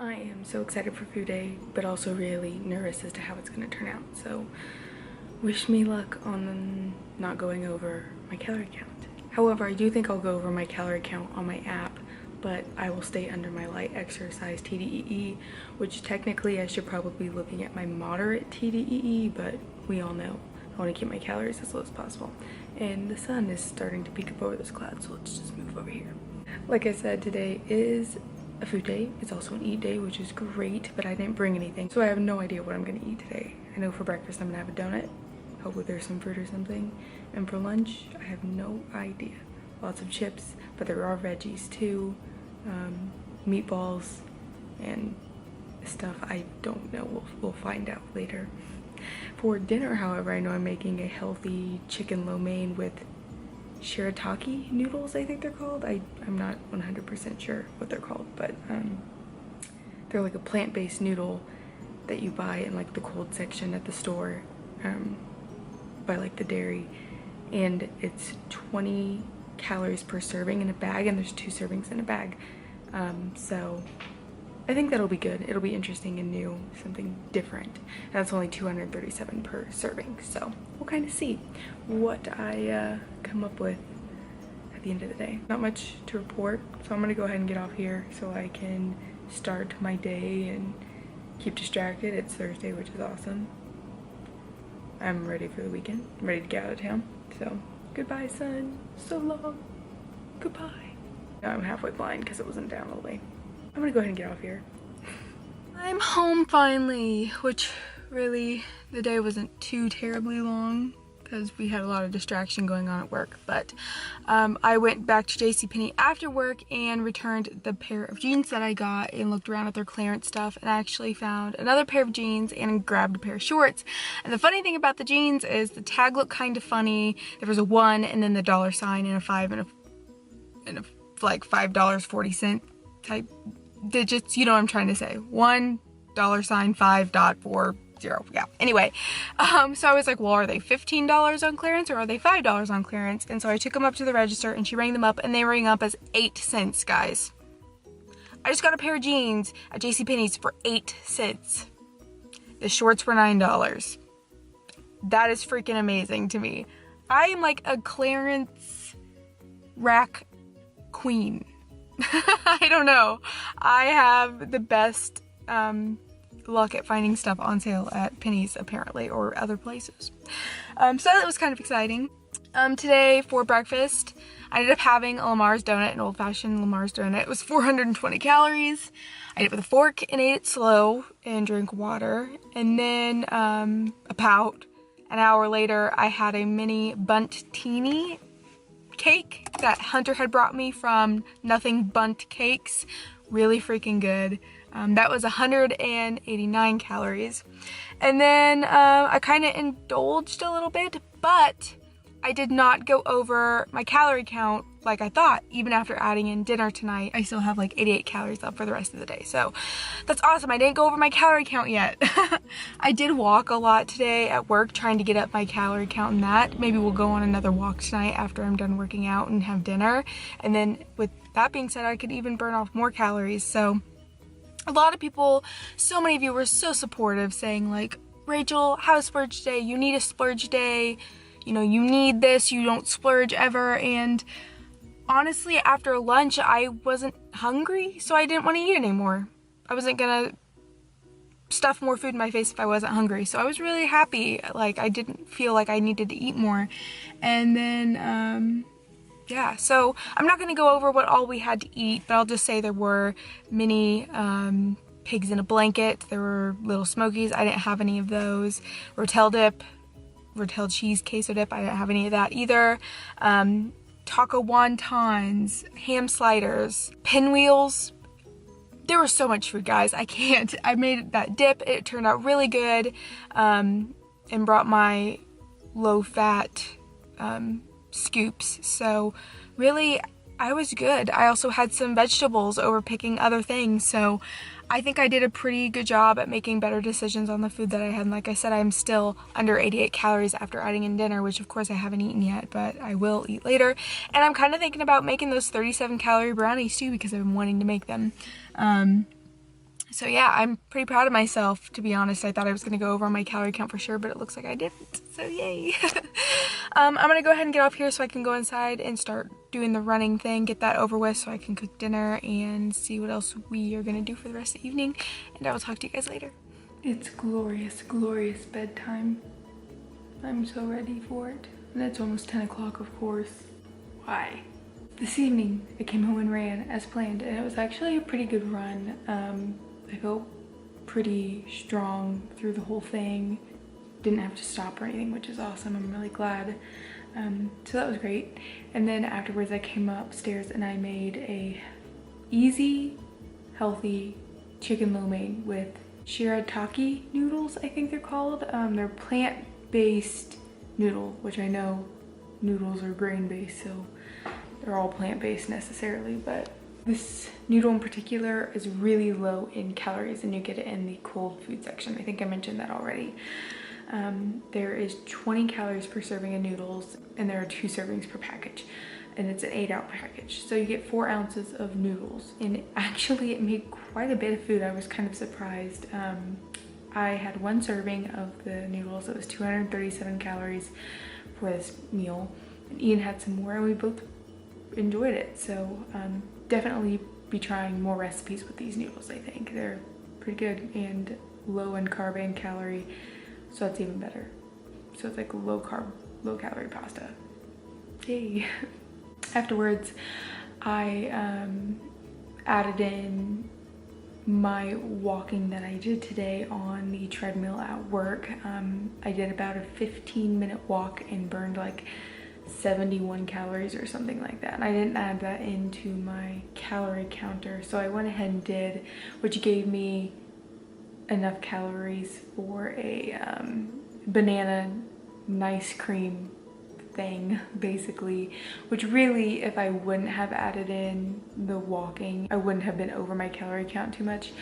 I am so excited for food day, but also really nervous as to how it's going to turn out. So wish me luck on not going over my calorie count. However, I do think I'll go over my calorie count on my app, but I will stay under my light exercise TDEE, which technically I should probably be looking at my moderate TDEE, but we all know I want to keep my calories as low as possible. And the sun is starting to peek up over this cloud, so let's just move over here. Like I said, today is a food day. It's also an eat day, which is great, but I didn't bring anything, so I have no idea what I'm gonna eat today. I know for breakfast I'm gonna have a donut. Hopefully there's some fruit or something. And for lunch, I have no idea. Lots of chips, but there are veggies too. Meatballs and stuff I don't know. We'll find out later. For dinner, however, I know I'm making a healthy chicken lo mein with shirataki noodles, I think they're called. I'm not 100% sure what they're called, but they're like a plant-based noodle that you buy in like the cold section at the store, by like the dairy, and it's 20 calories per serving in a bag, and there's 2 servings in a bag. So I think that'll be good. It'll be interesting and new, something different. And that's only 237 per serving, so we'll kind of see what I come up with at the end of the day. Not much to report, so I'm gonna go ahead and get off here so I can start my day and keep distracted. It's Thursday, which is awesome. I'm ready for the weekend. I'm ready to get out of town. So goodbye, sun. So long. Goodbye. Now I'm halfway blind because it wasn't down all the way. I'm gonna go ahead and get off here. I'm home finally, which really the day wasn't too terribly long because we had a lot of distraction going on at work, but I went back to JCPenney after work and returned the pair of jeans that I got and looked around at their clearance stuff, and I actually found another pair of jeans and grabbed a pair of shorts. And the funny thing about the jeans is the tag looked kind of funny. There was a 1 and then the dollar sign and a 5 and a like $5.40 type digits, you know what I'm trying to say. $1 $5.40. Yeah, anyway, so I was like, well, are they $15 on clearance or are they $5 on clearance? And so I took them up to the register and she rang them up, and they rang up as 8 cents, guys. I just got a pair of jeans at JCPenney's for 8 cents. The shorts were $9. That is freaking amazing to me. I am like a clearance rack queen. I don't know. I have the best luck at finding stuff on sale at Penny's, apparently, or other places. So that was kind of exciting. Today for breakfast, I ended up having a Lamar's donut, an old-fashioned Lamar's donut. It was 420 calories. I ate it with a fork and ate it slow and drank water. And then about an hour later, I had a mini Bunt Teeny cake that Hunter had brought me from Nothing Bunt Cakes. Really freaking good. That was 189 calories. And then I kind of indulged a little bit, but I did not go over my calorie count like I thought. Even after adding in dinner tonight, I still have like 88 calories left for the rest of the day. So that's awesome. I didn't go over my calorie count yet. I did walk a lot today at work trying to get up my calorie count in that. Maybe we'll go on another walk tonight after I'm done working out and have dinner. And then with that being said, I could even burn off more calories. So a lot of people, so many of you were so supportive, saying like, Rachel, have a splurge day. You need a splurge day. You know, you need this. You don't splurge ever. And honestly, after lunch, I wasn't hungry, so I didn't want to eat anymore. I wasn't gonna stuff more food in my face if I wasn't hungry. So I was really happy. Like, I didn't feel like I needed to eat more. And then, yeah, so I'm not going to go over what all we had to eat, but I'll just say there were mini pigs in a blanket. There were little smokies. I didn't have any of those. Rotel dip, Rotel cheese queso dip. I didn't have any of that either. Taco wontons, ham sliders, pinwheels. There was so much food, guys. I can't. I made that dip. It turned out really good, and brought my low-fat scoops. So really, I was good. I also had some vegetables over picking other things. So I think I did a pretty good job at making better decisions on the food that I had. And like I said, I'm still under 88 calories after adding in dinner, which of course I haven't eaten yet, but I will eat later. And I'm kind of thinking about making those 37 calorie brownies too, because I've been wanting to make them. So yeah, I'm pretty proud of myself, to be honest. I thought I was gonna go over my calorie count for sure, but it looks like I didn't, so yay. I'm gonna go ahead and get off here so I can go inside and start doing the running thing, get that over with so I can cook dinner and see what else we are gonna do for the rest of the evening, and I will talk to you guys later. It's glorious, glorious bedtime. I'm so ready for it. And it's almost 10 o'clock, of course. Why? This evening, I came home and ran as planned, and it was actually a pretty good run. I felt pretty strong through the whole thing. Didn't have to stop or anything, which is awesome. I'm really glad. So that was great. And then afterwards I came upstairs and I made a easy, healthy chicken lo mein with shirataki noodles, I think they're called. They're plant-based noodle, which I know noodles are grain-based, so they're all plant-based necessarily, but this noodle in particular is really low in calories, and you get it in the cold food section. I think I mentioned that already. There is 20 calories per serving of noodles, and there are 2 servings per package, and it's an 8-ounce package. So you get 4 ounces of noodles, and actually it made quite a bit of food. I was kind of surprised. I had 1 serving of the noodles. It was 237 calories for this meal, and Ian had some more, and we both enjoyed it. So definitely be trying more recipes with these noodles. I think they're pretty good and low in carb and calorie, so that's even better. So it's like low carb, low calorie pasta. Yay. Afterwards, I added in my walking that I did today on the treadmill at work. I did about a 15-minute walk and burned like 71 calories or something like that, and I didn't add that into my calorie counter, so I went ahead and did, which gave me enough calories for a banana ice cream thing, basically, which really, if I wouldn't have added in the walking, I wouldn't have been over my calorie count too much.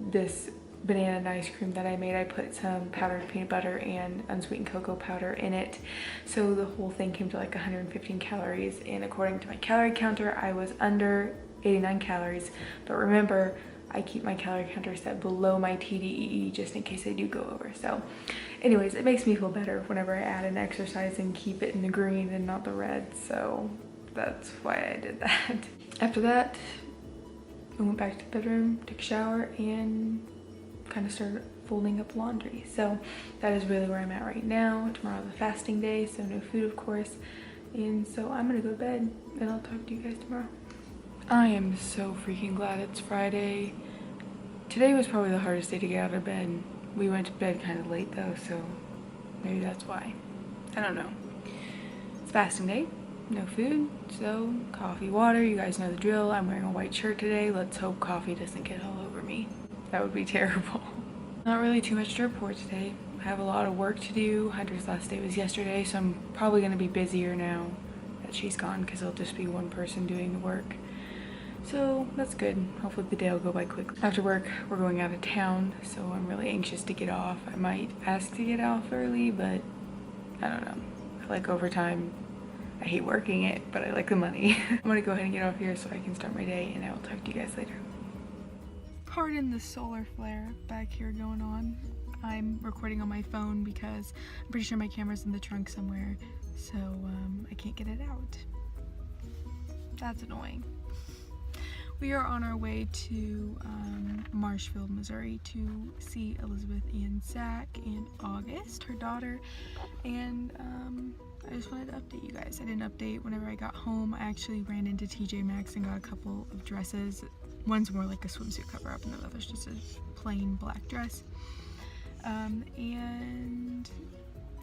This banana ice cream that I made, I put some powdered peanut butter and unsweetened cocoa powder in it, so the whole thing came to like 115 calories, and according to my calorie counter I was under 89 calories. But remember, I keep my calorie counter set below my TDEE just in case I do go over. So anyways, it makes me feel better whenever I add in exercise and keep it in the green and not the red, so that's why I did that. After that, I went back to the bedroom, took a shower, and kind of started folding up laundry. So that is really where I'm at right now. Tomorrow's a fasting day, so no food, of course, and so I'm gonna go to bed, and I'll talk to you guys tomorrow. I am so freaking glad it's Friday. Today was probably the hardest day to get out of bed. We went to bed kind of late though, so maybe that's why. I don't know. It's fasting day, no food, so coffee, water, you guys know the drill. I'm wearing a white shirt today. Let's hope coffee doesn't get all over me. That would be terrible. Not really too much to report today. I have a lot of work to do. Hunter's last day was yesterday, so I'm probably gonna be busier now that she's gone, because it'll just be one person doing the work. So that's good. Hopefully the day will go by quickly. After work, we're going out of town, so I'm really anxious to get off. I might ask to get off early, but I don't know. I like overtime. I hate working it, but I like the money. I'm gonna go ahead and get off here so I can start my day, and I will talk to you guys later. Pardon the solar flare back here going on. I'm recording on my phone because I'm pretty sure my camera's in the trunk somewhere, so I can't get it out. That's annoying. We are on our way to Marshfield, Missouri to see Elizabeth and Zach and August, her daughter, and I just wanted to update you guys. I didn't update whenever I got home. I actually ran into TJ Maxx and got a couple of dresses. One's more like a swimsuit cover-up, and the other's just a plain black dress. And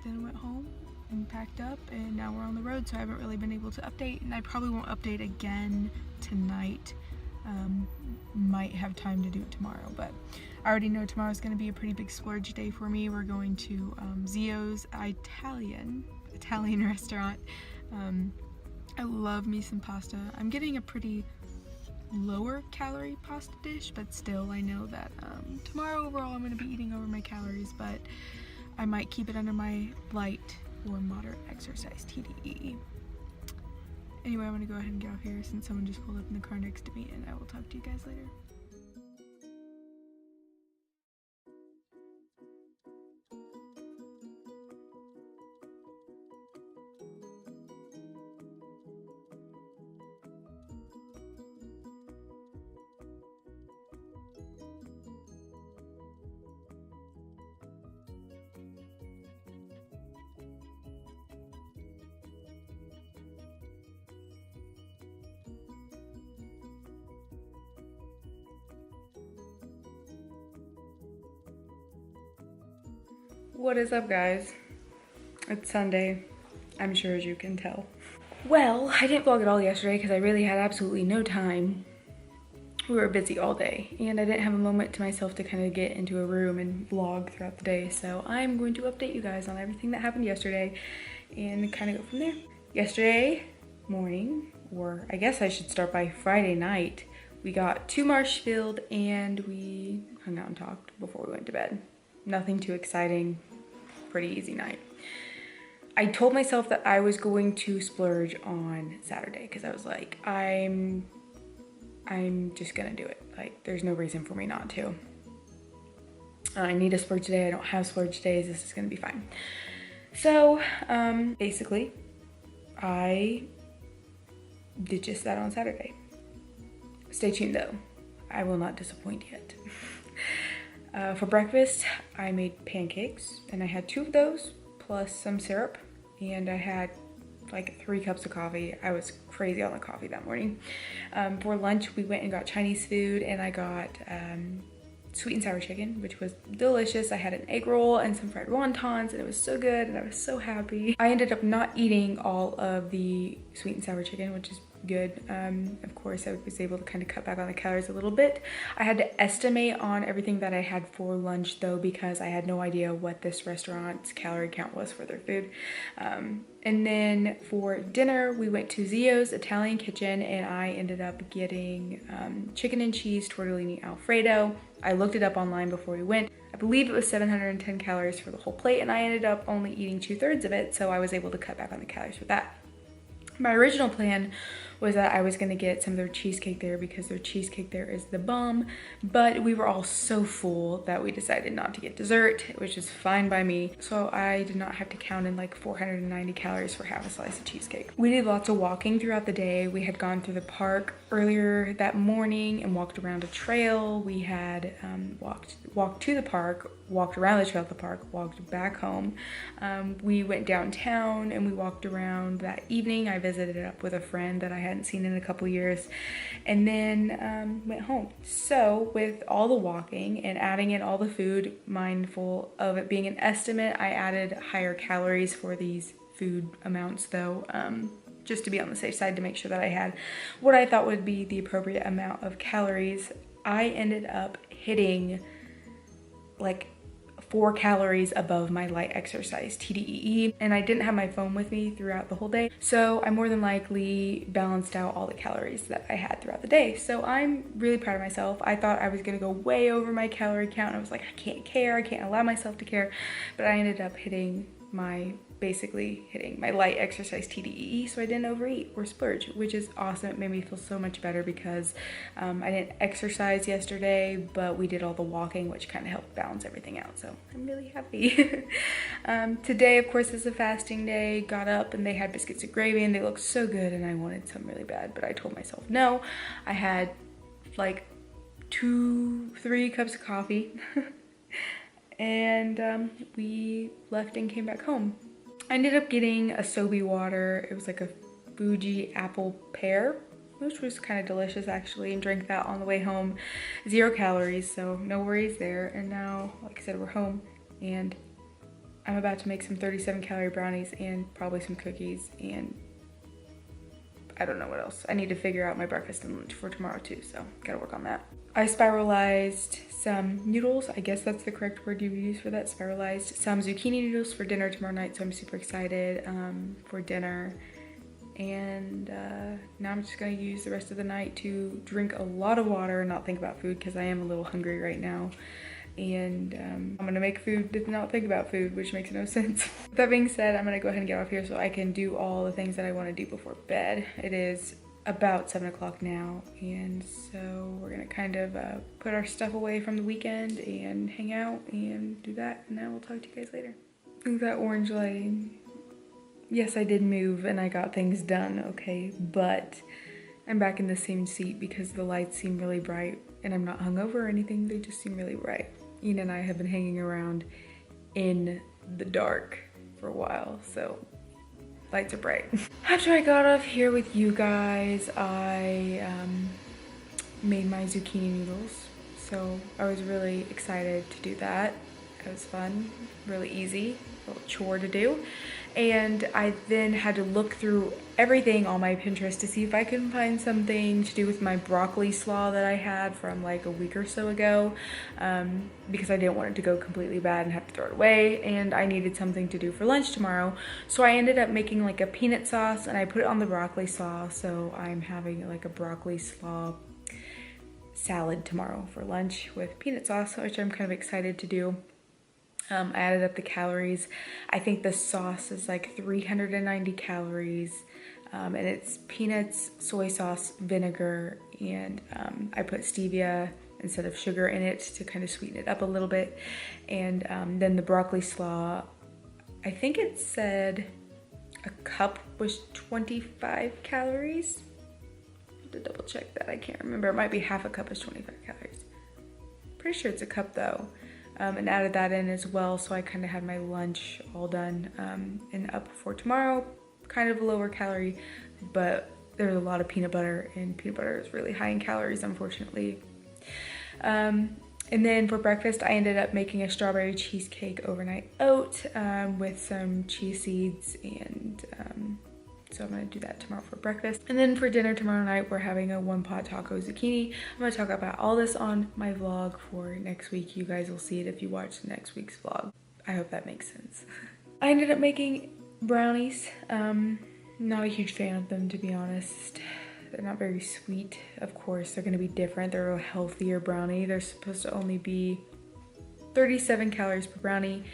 then went home and packed up, and now we're on the road, so I haven't really been able to update, and I probably won't update again tonight. Might have time to do it tomorrow, but I already know tomorrow's going to be a pretty big splurge day for me. We're going to Zio's Italian restaurant. I love me some pasta. I'm getting a pretty lower calorie pasta dish, but still I know that tomorrow overall I'm going to be eating over my calories, but I might keep it under my light or moderate exercise TDE. Anyway, I'm going to go ahead and get off here since someone just pulled up in the car next to me, and I will talk to you guys later. What is up, guys? It's Sunday, I'm sure, as you can tell. Well, I didn't vlog at all yesterday because I really had absolutely no time. We were busy all day and I didn't have a moment to myself to kind of get into a room and vlog throughout the day. So I'm going to update you guys on everything that happened yesterday and kind of go from there. Yesterday morning, or I guess I should start by Friday night, we got to Marshfield and we hung out and talked before we went to bed. Nothing too exciting, pretty easy night. I told myself that I was going to splurge on Saturday because I was like, I'm just gonna do it. Like, there's no reason for me not to. I need a splurge today. I don't have splurge days. This is gonna be fine. So, basically, I did just that on Saturday. Stay tuned though. I will not disappoint yet. For breakfast, I made pancakes and I had 2 of those plus some syrup, and I had like 3 cups of coffee. I was crazy on the coffee that morning. For lunch, we went and got Chinese food and I got sweet and sour chicken, which was delicious. I had an egg roll and some fried wontons and it was so good and I was so happy. I ended up not eating all of the sweet and sour chicken, which is good. Of course, I was able to kind of cut back on the calories a little bit. I had to estimate on everything that I had for lunch though, because I had no idea what this restaurant's calorie count was for their food. And then for dinner, we went to Zio's Italian Kitchen and I ended up getting chicken and cheese tortellini Alfredo. I looked it up online before we went. I believe it was 710 calories for the whole plate and I ended up only eating 2/3 of it, so I was able to cut back on the calories with that. My original plan was that I was gonna get some of their cheesecake there because their cheesecake there is the bomb, but we were all so full that we decided not to get dessert, which is fine by me. So I did not have to count in like 490 calories for half a slice of cheesecake. We did lots of walking throughout the day. We had gone through the park earlier that morning and walked around a trail. We had walked to the park, walked around the trail at the park, walked back home. We went downtown and we walked around that evening. I visited up with a friend that I hadn't seen in a couple years, and then went home. So with all the walking and adding in all the food, mindful of it being an estimate, I added higher calories for these food amounts though, just to be on the safe side, to make sure that I had what I thought would be the appropriate amount of calories. I ended up hitting like 4 calories above my light exercise TDEE, and I didn't have my phone with me throughout the whole day, so I more than likely balanced out all the calories that I had throughout the day. So I'm really proud of myself. I thought I was gonna go way over my calorie count and I was like, I can't allow myself to care, but I ended up basically hitting my light exercise TDEE, so I didn't overeat or splurge, which is awesome. It made me feel so much better because I didn't exercise yesterday, but we did all the walking, which kind of helped balance everything out, so I'm really happy. Today, of course, is a fasting day. Got up and they had biscuits and gravy and they looked so good and I wanted some really bad, but I told myself no. I had like 2-3 cups of coffee and we left and came back home. I ended up getting a Sobe water. It was like a Fuji apple pear, which was kind of delicious actually, and drank that on the way home. 0 calories, so no worries there. And now, like I said, we're home and I'm about to make some 37 calorie brownies and probably some cookies, and I don't know what else. I need to figure out my breakfast and lunch for tomorrow too, so gotta work on that. I spiralized some noodles, I guess that's the correct word you would use for that, spiralized some zucchini noodles for dinner tomorrow night, so I'm super excited for dinner. And now I'm just gonna use the rest of the night to drink a lot of water and not think about food because I am a little hungry right now. And I'm gonna make food to not think about food, which makes no sense. With that being said, I'm gonna go ahead and get off here so I can do all the things that I wanna do before bed. It is about 7 o'clock now, and so we're gonna kind of put our stuff away from the weekend and hang out and do that, and then we'll talk to you guys later. Look at that orange lighting. Yes, I did move and I got things done, okay, but I'm back in the same seat because the lights seem really bright and I'm not hungover or anything, they just seem really bright. Ian and I have been hanging around in the dark for a while, so lights are bright. After I got off here with you guys, I made my zucchini noodles. So I was really excited to do that. It was fun, really easy, a little chore to do. And I then had to look through everything on my Pinterest to see if I can find something to do with my broccoli slaw that I had from like a week or so ago, because I didn't want it to go completely bad and have to throw it away, and I needed something to do for lunch tomorrow. So I ended up making like a peanut sauce and I put it on the broccoli slaw, so I'm having like a broccoli slaw salad tomorrow for lunch with peanut sauce, which I'm kind of excited to do. I added up the calories. I think the sauce is like 390 calories, and it's peanuts, soy sauce, vinegar, and I put stevia instead of sugar in it to kind of sweeten it up a little bit. And then the broccoli slaw, I think it said a cup was 25 calories. I have to double check that, I can't remember. It might be half a cup is 25 calories. Pretty sure it's a cup though. And added that in as well, so I kind of had my lunch all done and up for tomorrow. Kind of a lower calorie, but there's a lot of peanut butter, and peanut butter is really high in calories, unfortunately. And then for breakfast, I ended up making a strawberry cheesecake overnight oat with some chia seeds, and so I'm gonna do that tomorrow for breakfast. And then for dinner tomorrow night, we're having a one pot taco zucchini. I'm gonna talk about all this on my vlog for next week. You guys will see it if you watch next week's vlog. I hope that makes sense. I ended up making brownies. Not a huge fan of them, to be honest. They're not very sweet. Of course, they're gonna be different. They're a healthier brownie. They're supposed to only be 37 calories per brownie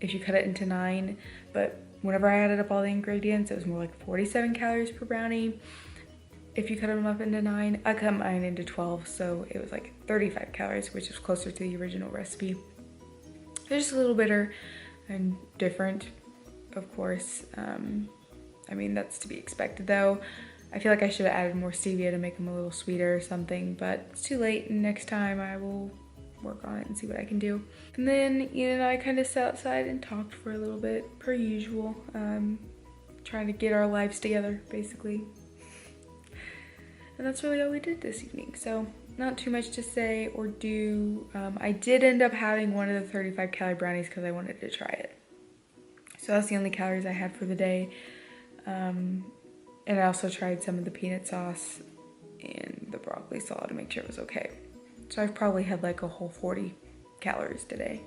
if you cut it into 9, but whenever I added up all the ingredients, it was more like 47 calories per brownie. If you cut them up into 9, I cut mine into 12, so it was like 35 calories, which is closer to the original recipe. They're just a little bitter and different, of course. I mean, that's to be expected though. I feel like I should have added more stevia to make them a little sweeter or something, but it's too late, and next time I will work on it and see what I can do. And then Ian and I kind of sat outside and talked for a little bit, per usual, trying to get our lives together, basically. And that's really all we did this evening, so not too much to say or do. I did end up having one of the 35 calorie brownies because I wanted to try it. So that's the only calories I had for the day. And I also tried some of the peanut sauce and the broccoli slaw to make sure it was okay. So I've probably had like a whole 40 calories today.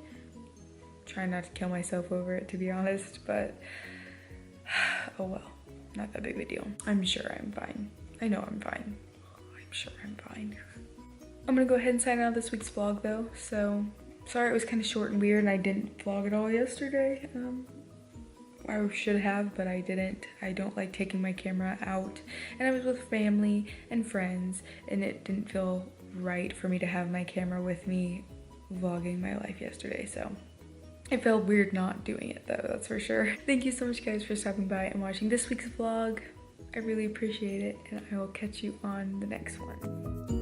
Trying not to kill myself over it, to be honest, but oh well, not that big of a deal. I'm sure I'm fine. I know I'm fine. I'm sure I'm fine. I'm gonna go ahead and sign out this week's vlog though. So sorry it was kind of short and weird and I didn't vlog at all yesterday. I should have, but I didn't. I don't like taking my camera out, and I was with family and friends, and it didn't feel right for me to have my camera with me vlogging my life yesterday, so it felt weird not doing it though, that's for sure. Thank you so much guys for stopping by and watching this week's vlog. I really appreciate it, and I will catch you on the next one.